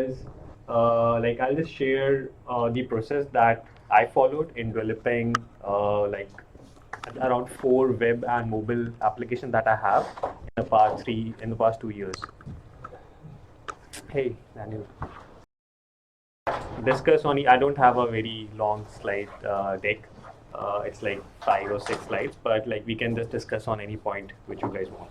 is I'll just share the process that I followed in developing around 4 web and mobile applications that I have in the past 2 years. Hey, Daniel. Discuss on. I don't have a very long slide deck. It's like 5 or 6 slides, but we can just discuss on any point which you guys want.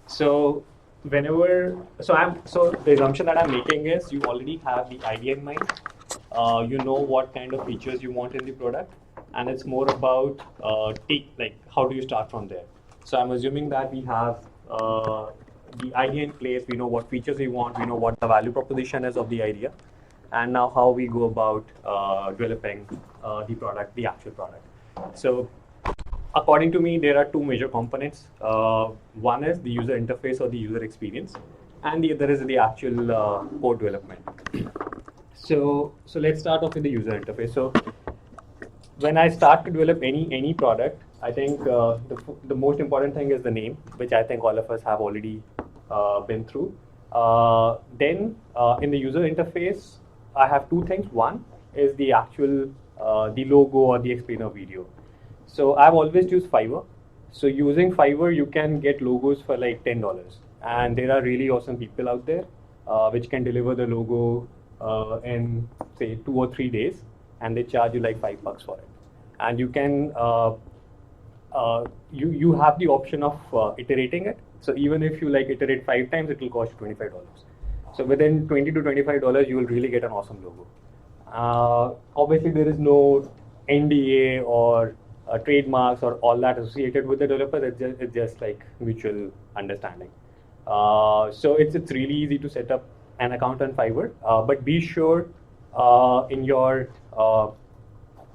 So so the assumption that I'm making is you already have the idea in mind. You know what kind of features you want in the product, and it's more about how do you start from there. So I'm assuming that we have the idea in place. We know what features we want. We know what the value proposition is of the idea, and now how we go about developing the actual product. So according to me, there are 2 major components. One is the user interface or the user experience, and the other is the actual code development. So let's start off with the user interface. So when I start to develop any product, I think the most important thing is the name, which I think all of us have already been through. Then in the user interface, I have 2 things. One is the actual the logo or the explainer video. So I've always used Fiverr. So using Fiverr, you can get logos for like $10, and there are really awesome people out there which can deliver the logo in say 2 or 3 days, and they charge you like $5 for it. And you can you have the option of iterating it. So even if you iterate 5 times, it will cost you $25. So within $20 to $25, you will really get an awesome logo. Obviously, there is no NDA or trademarks or all that associated with the developer. It's just like mutual understanding. So it's really easy to set up an account on Fiverr, but be sure in your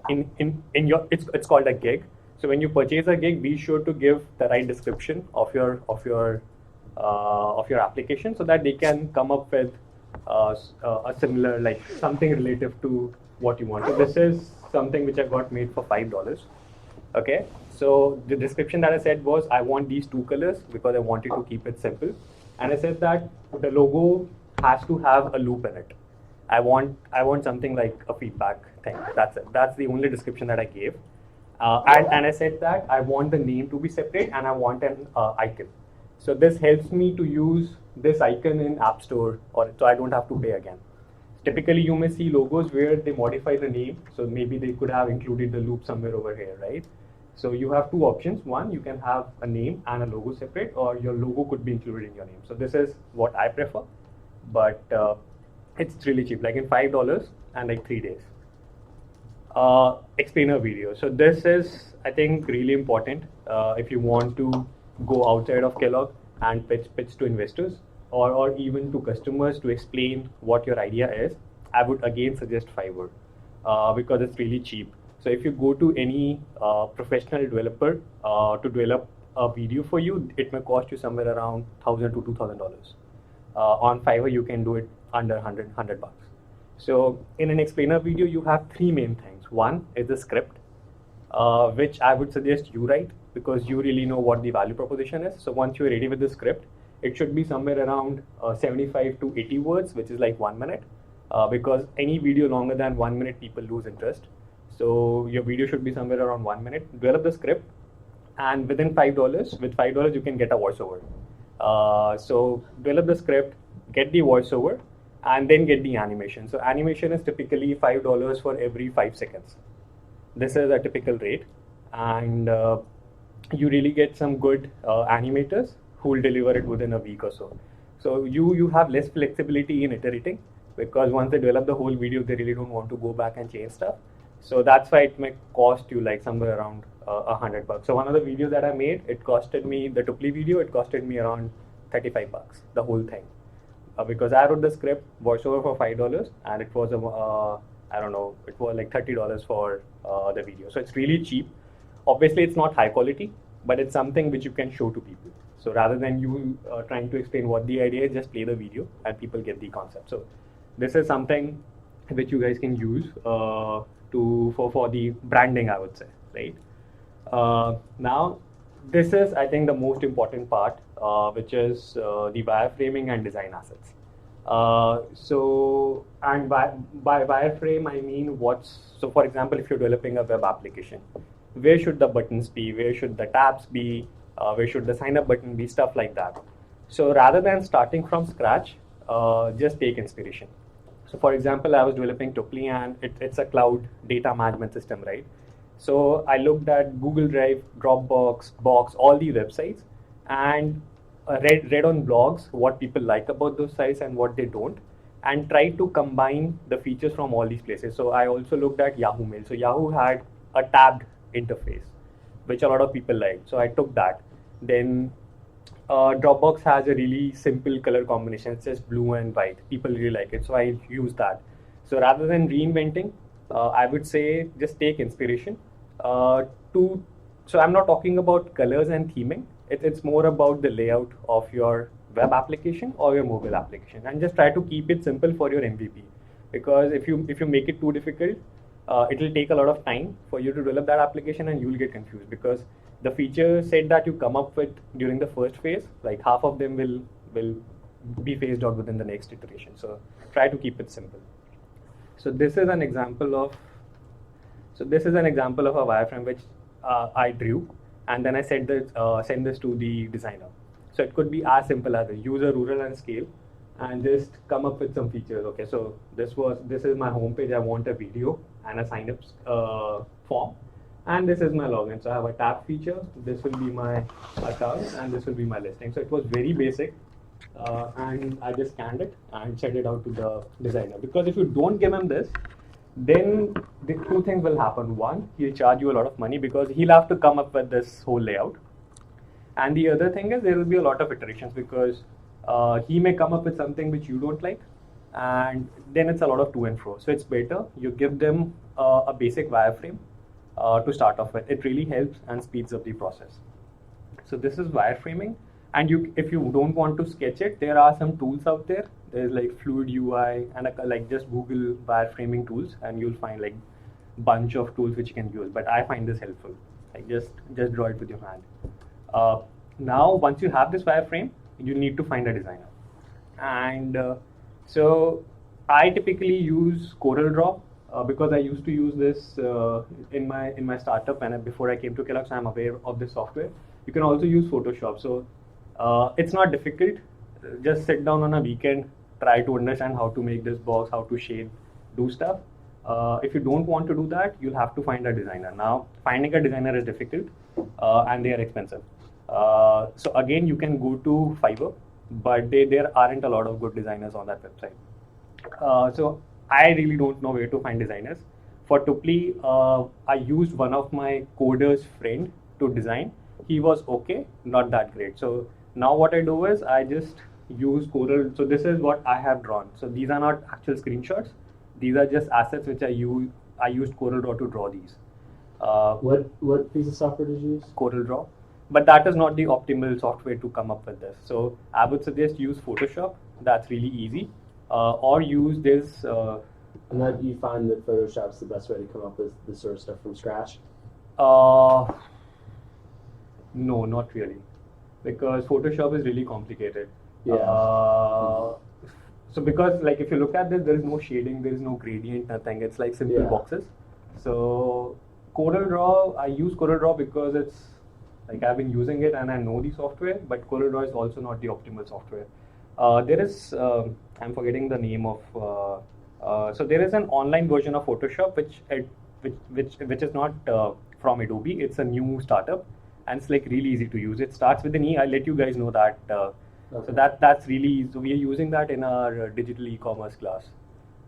it's called a gig. So when you purchase a gig, be sure to give the right description of your application, so that they can come up with a similar something relative to what you want. So this is something which I got made for $5. Okay, so the description that I said was I want these 2 colors because I wanted to keep it simple, and I said that the logo has to have a loop in it. I want something like a feedback thing. That's it. That's the only description that I gave, and I said that I want the name to be separate and I want an icon. So this helps me to use this icon in App Store, so I don't have to pay again. Typically, you may see logos where they modify the name, so maybe they could have included the loop somewhere over here, right? So you have 2 options. One, you can have a name and a logo separate, or your logo could be included in your name. So this is what I prefer, but it's really cheap, like in $5 and like 3 days. Explainer video. So this is, I think, really important if you want to go outside of Kellogg and pitch to investors or even to customers to explain what your idea is. I would again suggest Fiverr because it's really cheap. So if you go to any professional developer to develop a video for you, it may cost you somewhere around $1,000 to $2,000. On Fiverr, you can do it under $100. So in an explainer video, you have 3 main things. One is the script, which I would suggest you write because you really know what the value proposition is. So once you're ready with the script, it should be somewhere around 75 to 80 words, which is like 1 minute, because any video longer than 1 minute, people lose interest. So your video should be somewhere around 1 minute. Develop the script, and within $5, with $5 you can get a voiceover. So develop the script, get the voiceover, and then get the animation. So animation is typically $5 for every 5 seconds. This is a typical rate, and you really get some good animators who will deliver it within a week or so. So you have less flexibility in iterating, because once they develop the whole video, they really don't want to go back and change stuff. So that's why it may cost you like somewhere around $100. So one of the videos that I made, it costed me, the Tuplee video, it costed me around $35, the whole thing. Because I wrote the script, voiceover for $5, and it was I don't know, it was like $30 for the video. So it's really cheap. Obviously, it's not high quality, but it's something which you can show to people. So rather than you trying to explain what the idea is, just play the video and people get the concept. So this is something which you guys can use for the branding, I would say, right? Now, this is, I think, the most important part, which is the wireframing and design assets. And by wireframe, I mean so for example, if you're developing a web application, where should the buttons be? Where should the tabs be? Where should the sign up button be? Stuff like that. So rather than starting from scratch, just take inspiration. So for example, I was developing Tuplee, and it's a cloud data management system, right? So I looked at Google Drive, Dropbox, Box, all these websites, and read on blogs what people like about those sites and what they don't, and tried to combine the features from all these places. So I also looked at Yahoo Mail. So Yahoo had a tabbed interface, which a lot of people liked. So I took that. Then Dropbox has a really simple color combination. It's just blue and white. People really like it, so I use that. So rather than reinventing, I would say just take inspiration. So I'm not talking about colors and theming. It's more about the layout of your web application or your mobile application, and just try to keep it simple for your MVP. Because if you make it too difficult, it will take a lot of time for you to develop that application, and you will get confused because the feature set that you come up with during the first phase, like half of them will be phased out within the next iteration. So try to keep it simple. So this is an example of a wireframe which I drew, and then I send this to the designer. So it could be as simple as use a ruler and scale, and just come up with some features. Okay, so this is my homepage. I want a video and a sign-up form, and this is my login. So I have a tab feature. This will be my account, and this will be my listing. So it was very basic, and I just scanned it and sent it out to the designer. Because if you don't give him this, then the two things will happen. One, he'll charge you a lot of money because he'll have to come up with this whole layout. And the other thing is there will be a lot of iterations because he may come up with something which you don't like, and then it's a lot of to and fro. So it's better you give them a basic wireframe to start off with. It really helps and speeds up the process. So this is wireframing, and if you don't want to sketch it, there are some tools out there. There's like Fluid UI and like just Google wireframing tools, and you'll find like bunch of tools which you can use. But I find this helpful. Like just draw it with your hand. Now, once you have this wireframe, you need to find a designer. And so I typically use CorelDRAW because I used to use this in my startup and before I came to Kellogg, so I'm aware of this software. You can also use Photoshop. So it's not difficult. Just sit down on a weekend, try to understand how to make this box, how to shade, do stuff. If you don't want to do that, you'll have to find a designer. Now, finding a designer is difficult and they are expensive. So again, you can go to Fiverr, but there aren't a lot of good designers on that website. So I really don't know where to find designers. For Tuplee, I used one of my coder's friend to design. He was okay, not that great. So now what I do is I just use Corel. So this is what I have drawn. So these are not actual screenshots. These are just assets which I used CorelDRAW to draw these. What piece of software did you use? CorelDRAW. But that is not the optimal software to come up with this. So I would suggest use Photoshop. That's really easy. Or use this. And that you find that Photoshop's the best way to come up with this sort of stuff from scratch? No, not really. Because Photoshop is really complicated. Yeah. So because like if you look at this, there is no shading, there is no gradient, nothing. It's like simple boxes. So CorelDRAW, I use CorelDRAW because it's like I've been using it and I know the software, but CorelDRAW is also not the optimal software. There is, I'm forgetting the name of, so there is an online version of Photoshop which is not from Adobe. It's a new startup and it's like really easy to use. It starts with an E. I'll let you guys know that. Okay. So that's really easy. So we are using that in our digital e-commerce class.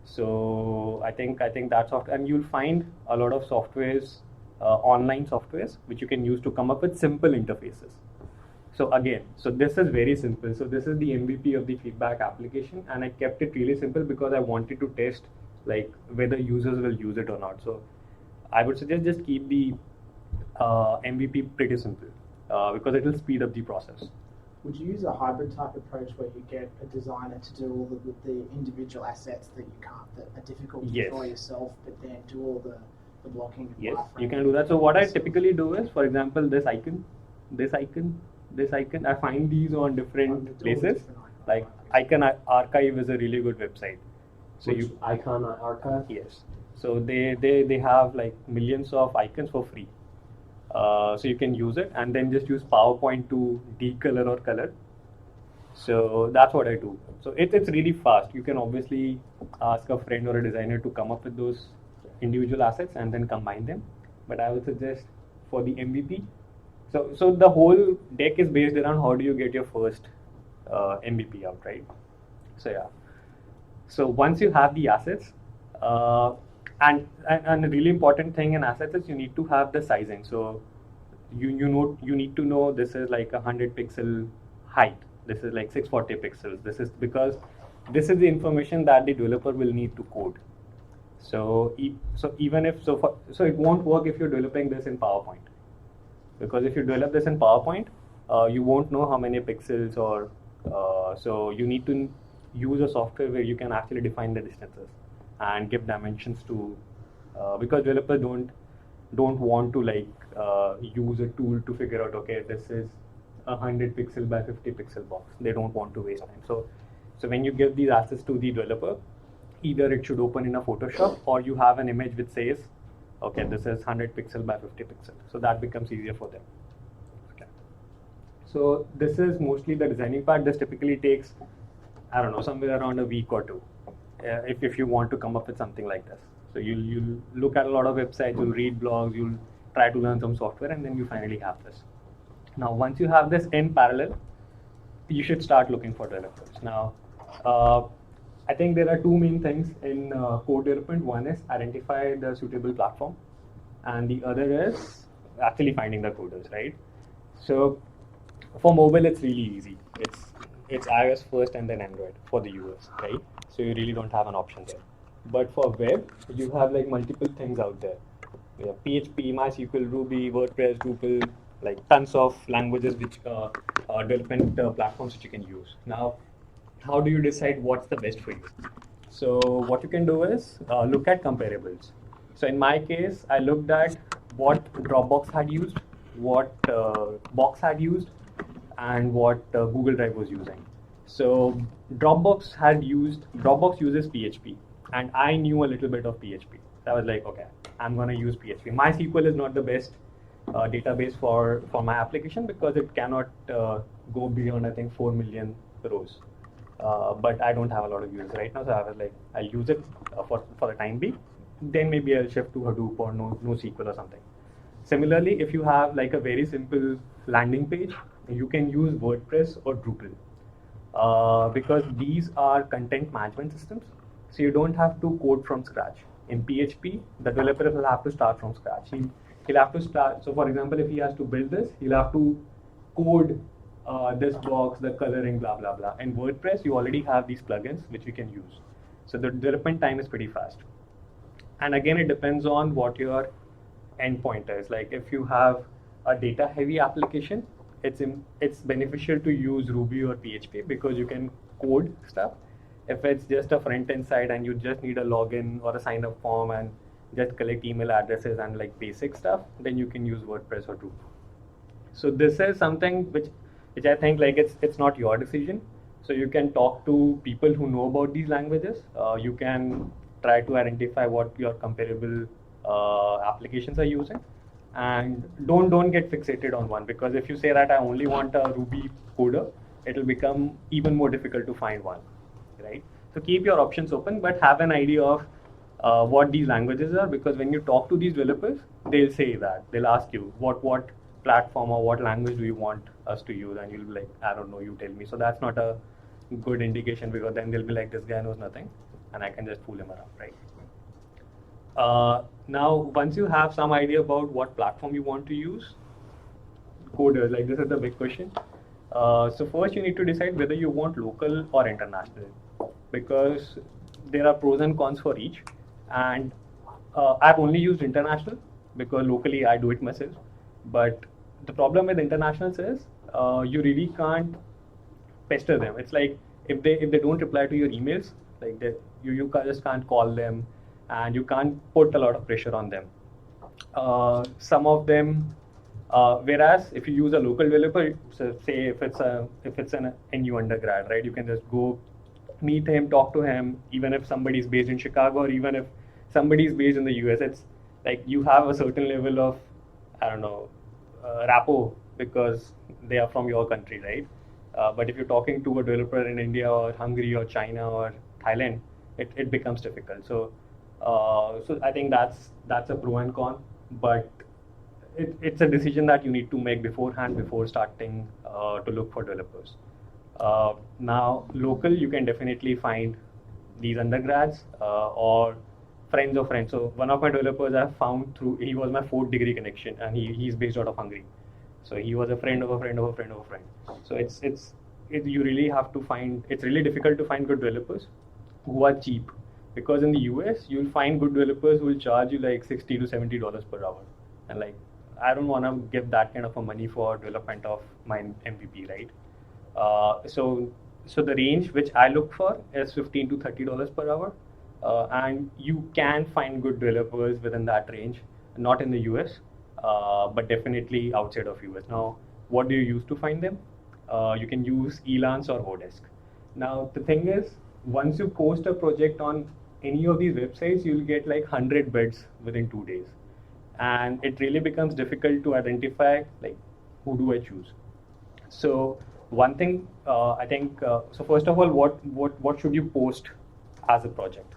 So I think that's software, and you'll find a lot of softwares, online softwares, which you can use to come up with simple interfaces. So again, so this is very simple. So this is the MVP of the feedback application, and I kept it really simple because I wanted to test like whether users will use it or not. So I would suggest just keep the MVP pretty simple because it will speed up the process. Would you use a hybrid type approach where you get a designer to do all the individual assets that are difficult to draw yourself, but then do all the blocking? Yes, you can do that. So what I typically do is, for example, this icon, I find these on different places. Like Icon Archive is a really good website. So Icon Archive? Yes. So they have like millions of icons for free. So you can use it and then just use PowerPoint to decolor or color. So that's what I do. So it's really fast. You can obviously ask a friend or a designer to come up with those individual assets and then combine them. But I would suggest for the MVP. So the whole deck is based around how do you get your first MVP out, right? So yeah. So once you have the assets, and a really important thing in assets is you need to have the sizing. So you need to know this is like 100 pixel height. This is like 640 pixels. This is because this is the information that the developer will need to code. So even if so it won't work if you're developing this in PowerPoint, because if you develop this in PowerPoint, you won't know how many pixels or so you need to use a software where you can actually define the distances and give dimensions to because developers don't want to like use a tool to figure out, okay, this is 100 pixel by 50 pixel box. They don't want to waste time. So when you give these assets to the developer, either it should open in a Photoshop or you have an image which says, okay, this is 100 pixel by 50 pixel. So that becomes easier for them. Okay. So this is mostly the designing part. This typically takes, I don't know, somewhere around a week or two, if you want to come up with something like this. So you'll look at a lot of websites, you'll read blogs, you'll try to learn some software, and then you finally have this. Now, once you have this in parallel, you should start looking for developers. Now, I think there are two main things in code development. One is identify the suitable platform, and the other is actually finding the coders, right? So for mobile, it's really easy. It's iOS first and then Android for the US, right? So you really don't have an option there. But for web, you have like multiple things out there. You have PHP, MySQL, Ruby, WordPress, Drupal, like tons of languages which development platforms which you can use. Now, how do you decide what's the best for you? So what you can do is look at comparables. So in my case, I looked at what Dropbox had used, what Box had used, and what Google Drive was using. So Dropbox uses PHP, and I knew a little bit of PHP. So I was like, okay, I'm gonna use PHP. MySQL is not the best database for my application because it cannot go beyond, I think, 4 million rows. But I don't have a lot of users right now, so I was like, I'll use it for the time being. Then maybe I'll shift to Hadoop or NoSQL or something. Similarly, if you have like a very simple landing page, you can use WordPress or Drupal because these are content management systems. So you don't have to code from scratch. In PHP, the developer will have to start from scratch. He'll have to start. So for example, if he has to build this, he'll have to code this box, the coloring, blah, blah, blah. In WordPress, you already have these plugins which we can use. So the development time is pretty fast. And again, it depends on what your endpoint is. Like if you have a data heavy application, it's beneficial to use Ruby or PHP because you can code stuff. If it's just a front end side and you just need a login or a sign up form and just collect email addresses and like basic stuff, then you can use WordPress or Drupal. So this is something which I think like it's not your decision. So you can talk to people who know about these languages. You can try to identify what your comparable applications are using, and don't get fixated on one, because if you say that I only want a Ruby coder, it will become even more difficult to find one, right? So keep your options open, but have an idea of what these languages are, because when you talk to these developers, they'll say that. They'll ask you what platform or what language do you want us to use, and you'll be like, I don't know, you tell me. So that's not a good indication, because then they'll be like, this guy knows nothing and I can just fool him around, right? Now, once you have some idea about what platform you want to use, coders, like this is the big question. So first you need to decide whether you want local or international, because there are pros and cons for each. And I've only used international because locally I do it myself. But the problem with internationals is you really can't pester them. It's like if they don't reply to your emails, like you just can't call them, and you can't put a lot of pressure on them. Some of them Whereas if you use a local developer, so say if it's an NU undergrad, right, you can just go meet him, talk to him, even if somebody's based in Chicago or even if somebody's based in the US. It's like you have a certain level of, I don't know, rapport because they are from your country, right? But if you're talking to a developer in India or Hungary or China or Thailand, it becomes difficult. So I think that's a pro and con, but it's a decision that you need to make beforehand before starting to look for developers. Now, local, you can definitely find these undergrads or friends of friends. So one of my developers I found he was my 4th degree connection, and he's based out of Hungary. So he was a friend of a friend of a friend of a friend. So you really have to find, it's really difficult to find good developers who are cheap, because in the US you'll find good developers who will charge you like $60 to $70 per hour, and like I don't want to give that kind of a money for development of my MVP, right? So the range which I look for is $15 to $30 per hour, and you can find good developers within that range, not in the US, but definitely outside of US. Now, what do you use to find them? You can use Elance or Odesk. Now, the thing is, once you post a project on any of these websites, you'll get like 100 bids within 2 days, and it really becomes difficult to identify like who do I choose. So one thing I think, so first of all, what should you post as a project?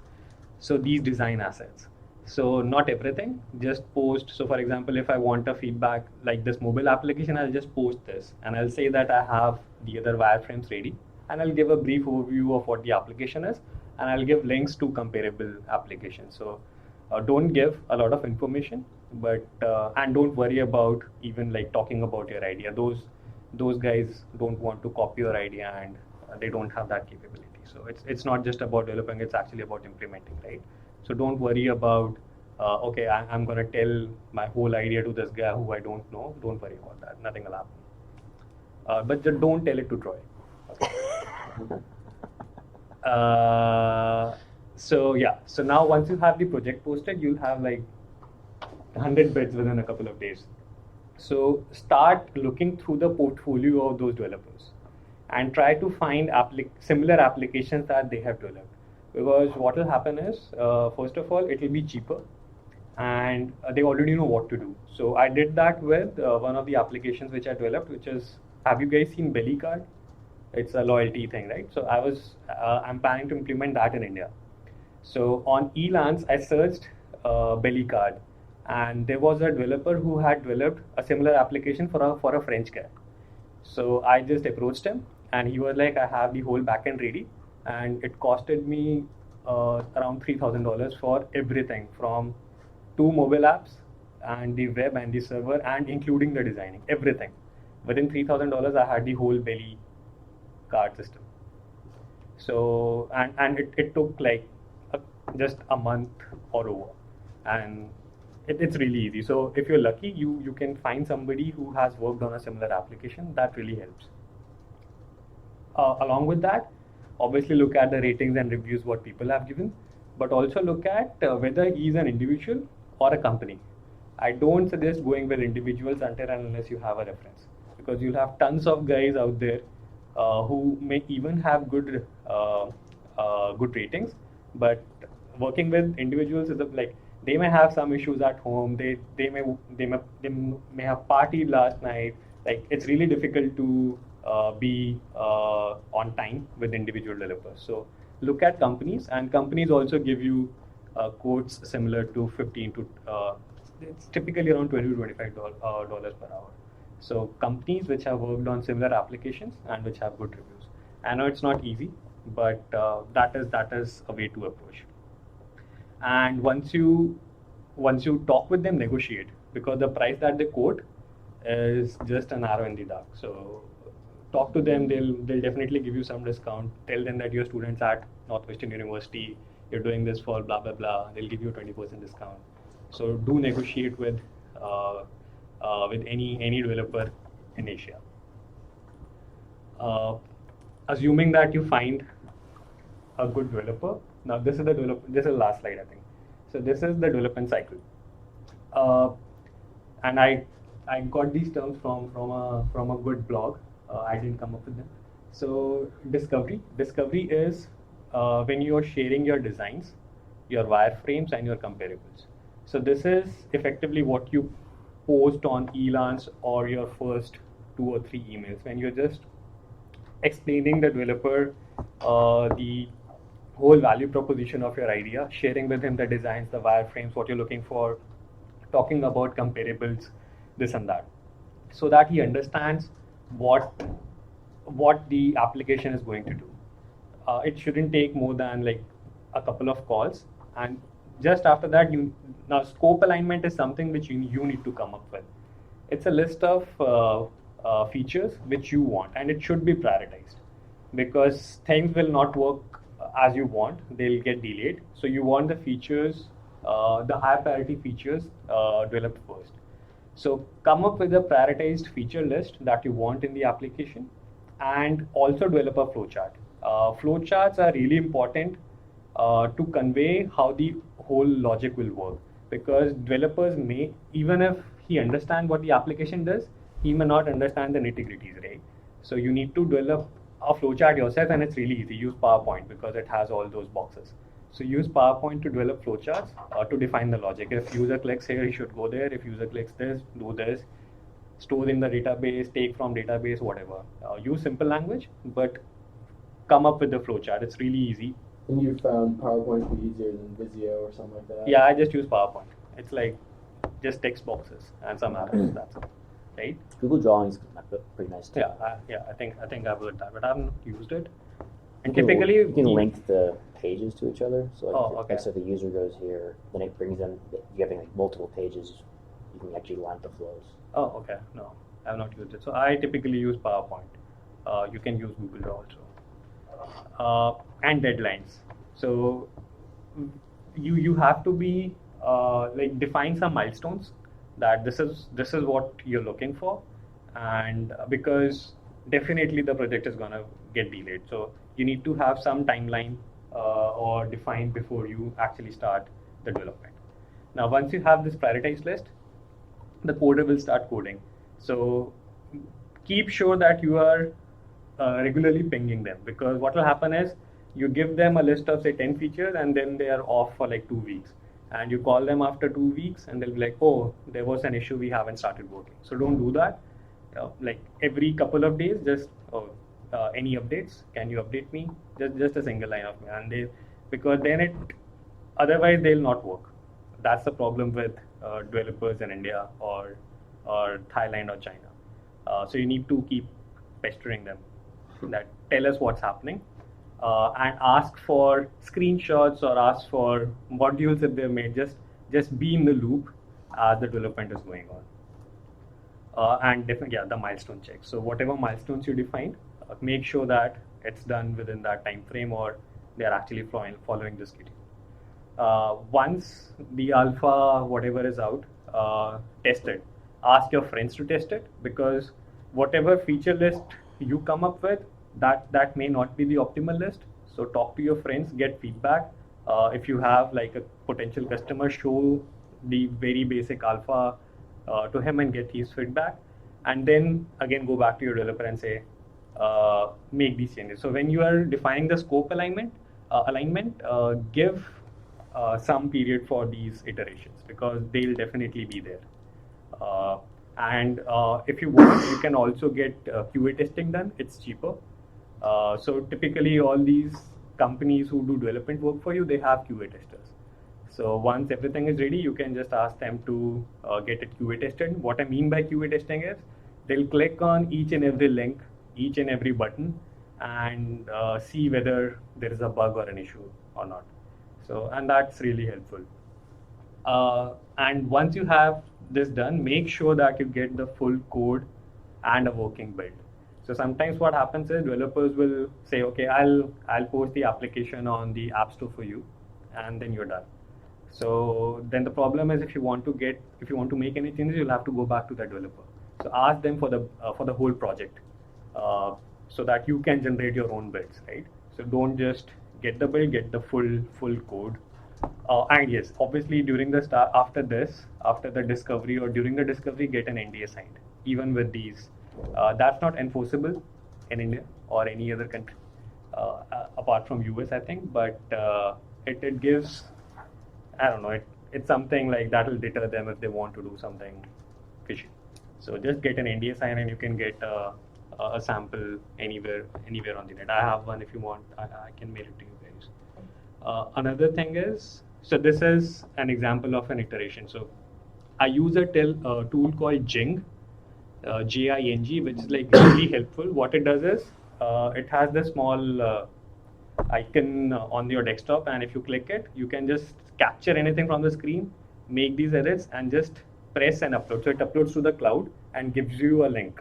So these design assets. So not everything, just post. So for example, if I want a feedback like this mobile application, I'll just post this and I'll say that I have the other wireframes ready, and I'll give a brief overview of what the application is, and I'll give links to comparable applications. So don't give a lot of information, but and don't worry about even like talking about your idea. Those guys don't want to copy your idea, and they don't have that capability. So it's not just about developing, it's actually about implementing, right? So don't worry about, okay, I'm going to tell my whole idea to this guy who I don't know. Don't worry about that. Nothing will happen. But just don't tell it to Troy. Okay. So yeah, so now once you have the project posted, you'll have like 100 bids within a couple of days. So start looking through the portfolio of those developers and try to find similar applications that they have developed. Because what will happen is, first of all, it will be cheaper, and they already know what to do. So I did that with one of the applications which I developed, which is, have you guys seen Belly Card? It's a loyalty thing, right? So I'm planning to implement that in India. So on Elance, I searched Belly Card, and there was a developer who had developed a similar application for a French guy. So I just approached him, and he was like, I have the whole backend ready, and it costed me around $3,000 for everything from 2 mobile apps and the web and the server and including the designing, everything. Within $3,000, I had the whole Belly Card system. So and it took like just a month or over, and it's really easy. So if you're lucky, you can find somebody who has worked on a similar application. That really helps. Along with that, obviously look at the ratings and reviews what people have given, but also look at whether he's an individual or a company. I don't suggest going with individuals until and unless you have a reference, because you'll have tons of guys out there who may even have good ratings, but working with individuals is like, they may have some issues at home. They may have partied last night. Like, it's really difficult to be on time with individual developers. So look at companies, and companies also give you quotes similar to 15 to it's typically around $20 to $25 per hour. So companies which have worked on similar applications and which have good reviews. I know it's not easy, but that is a way to approach. And once you talk with them, negotiate, because the price that they quote is just an arrow in the dark. So talk to them, they'll definitely give you some discount. Tell them that you're students at Northwestern University, you're doing this for blah blah blah. They'll give you a 20% discount. So do negotiate with any developer in Asia. Assuming that you find a good developer. Now this is the last slide, I think. So this is the development cycle, and I I got these terms from a good blog. I didn't come up with them. So discovery is when you are sharing your designs, your wireframes, and your comparables. So this is effectively what you post on Elance or your first 2 or 3 emails when you're just explaining the developer the whole value proposition of your idea, sharing with him the designs, the wireframes, what you're looking for, talking about comparables, this and that, so that he understands what the application is going to do. It shouldn't take more than like a couple of calls, and just after that, now scope alignment is something which you need to come up with. It's a list of features which you want, and it should be prioritized because things will not work as you want, they'll get delayed. So you want the features, the high priority features developed first. So come up with a prioritized feature list that you want in the application, and also develop a flowchart. Flowcharts are really important to convey how the whole logic will work, because developers may, even if he understands what the application does, he may not understand the nitty-gritties, right? So you need to develop a flowchart yourself, and it's really easy. Use PowerPoint because it has all those boxes. So use PowerPoint to develop flowcharts to define the logic. If user clicks here, he should go there. If user clicks this, do this. Store in the database, take from database, whatever. Use simple language, but come up with the flowchart. It's really easy. And you found PowerPoint to be easier than Visio or something like that? Yeah, I just use PowerPoint. It's like just text boxes and some arrows. That's it, right? Google Drawings is pretty nice too. Yeah, I think I've heard that, but I haven't used it. And you typically, you can link the pages to each other. So okay. So if the user goes here, then it brings them. You having like multiple pages, you can actually line the flows. Oh, okay. No, I have not used it. So I typically use PowerPoint. You can use Google Draw also. And deadlines. So you have to be like define some milestones that this is what you're looking for, and because definitely the project is gonna get delayed. So you need to have some timeline or defined before you actually start the development. Now, once you have this prioritized list, the coder will start coding. So keep sure that you are regularly pinging them, because what will happen is you give them a list of say 10 features and then they are off for like 2 weeks, and you call them after 2 weeks and they'll be like, oh, there was an issue, we haven't started working. So don't do that. Like every couple of days, just any updates, can you update me? Just a single line of me, and because then otherwise they'll not work. That's the problem with developers in India or Thailand or China. So you need to keep pestering them, that tell us what's happening, and ask for screenshots or ask for modules that they've made. Just be in the loop as the development is going on. And definitely, the milestone checks. So whatever milestones you defined, make sure that it's done within that time frame, or they are actually following the schedule. Once the alpha whatever is out, test it. Ask your friends to test it, because whatever feature list you come up with, that may not be the optimal list. So talk to your friends, get feedback. If you have like a potential customer, show the very basic alpha to him and get his feedback, and then again go back to your developer and say, make these changes. So when you are defining the scope alignment, give some period for these iterations, because they'll definitely be there. And if you want, you can also get QA testing done. It's cheaper. So typically all these companies who do development work for you, they have QA testers. So once everything is ready, you can just ask them to get it QA tested. What I mean by QA testing is they'll click on each and every link, each and every button, and see whether there is a bug or an issue or not. So, and that's really helpful. And once you have this done, make sure that you get the full code and a working build. So sometimes what happens is developers will say, okay, I'll post the application on the App Store for you, and then you're done. So then the problem is if you want to make any changes, you'll have to go back to the developer. So ask them for the whole project, so that you can generate your own builds, right? So don't just get the build, get the full code, And yes, obviously during the start, after the discovery or during the discovery, get an NDA signed. Even with these, that's not enforceable in India or any other country apart from US, I think. But it gives, I don't know, it's something like that will deter them if they want to do something fishy. So just get an NDA sign and you can get a sample anywhere on the net. I have one if you want. I can mail it to you guys. Another thing is, so this is an example of an iteration. So I use a tool called Jing, Jing, which is like really helpful. What it does is, it has this small icon on your desktop, and if you click it, you can just capture anything from the screen, make these edits, and just press and upload. So it uploads to the cloud and gives you a link.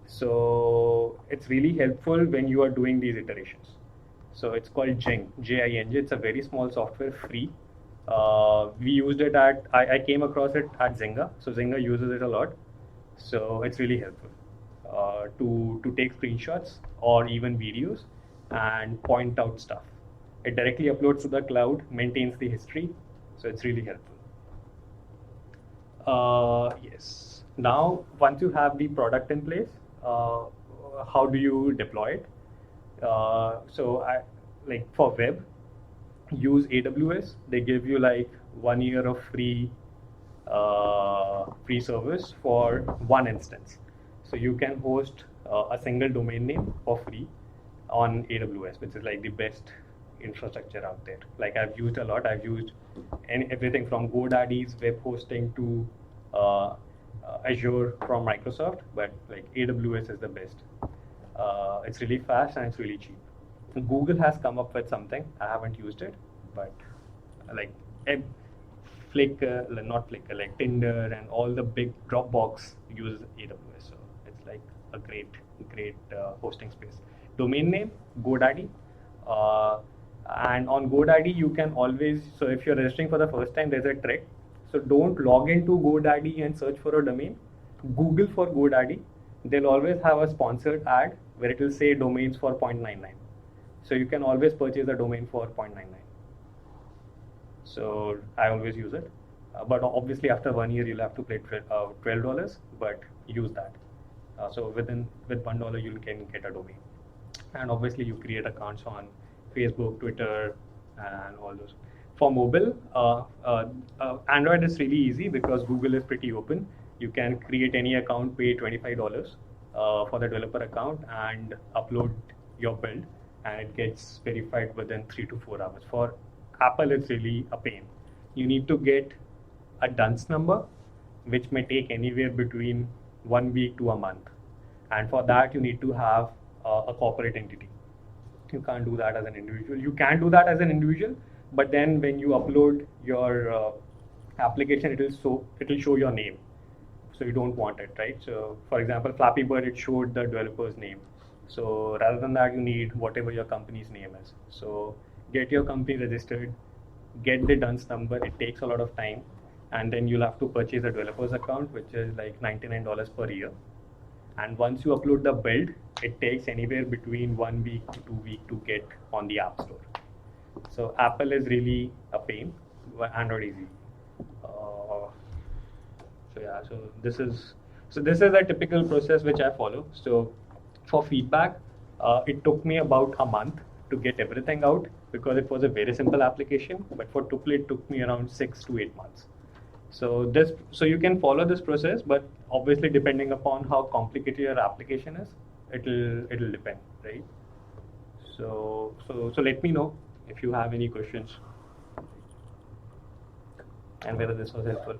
So it's really helpful when you are doing these iterations. So it's called Jing, Jing. It's a very small software, free. We used it I came across it at Zynga. So Zynga uses it a lot. So it's really helpful to take screenshots or even videos and point out stuff. It directly uploads to the cloud, maintains the history. So it's really helpful. Yes. Now, once you have the product in place, how do you deploy it? So I, like for web, use AWS. They give you like 1 year of free service for one instance. So you can host a single domain name for free on AWS, which is like the best infrastructure out there. Like I've used a lot. I've used everything from GoDaddy's web hosting to Azure from Microsoft, but like AWS is the best. It's really fast and it's really cheap. Google has come up with something. I haven't used it, but like not Flickr, like Tinder and all the big Dropbox use AWS. So it's like a great hosting space. Domain name, GoDaddy. And on GoDaddy, you can always, so if you're registering for the first time, there's a trick. So don't log into GoDaddy and search for a domain. Google for GoDaddy. They'll always have a sponsored ad where it will say domains for 0.99. So you can always purchase a domain for 0.99. So I always use it. But obviously after 1 year, you'll have to pay $12, but use that. So with $1, you can get a domain. And obviously you create accounts on Facebook, Twitter, and all those. For mobile, Android is really easy because Google is pretty open. You can create any account, pay $25 for the developer account, and upload your build, and it gets verified within 3 to 4 hours. For Apple, it's really a pain. You need to get a dunce number, which may take anywhere between 1 week to a month. And for that, you need to have a corporate entity. You can't do that as an individual. You can do that as an individual, but then when you upload your application, it will show your name. So you don't want it, right? So for example, Flappy Bird, it showed the developer's name. So rather than that, you need whatever your company's name is. So get your company registered, get the dunce number. It takes a lot of time, and then you'll have to purchase a developer's account, which is like $99 per year. And once you upload the build, it takes anywhere between 1 week to 2 weeks to get on the App Store. So Apple is really a pain, Android easy. So this is a typical process which I follow. So for feedback, it took me about a month to get everything out because it was a very simple application. But for Tuplee, it took me around 6 to 8 months. So you can follow this process, but obviously depending upon how complicated your application is, it'll depend, right? So let me know if you have any questions and whether this was helpful.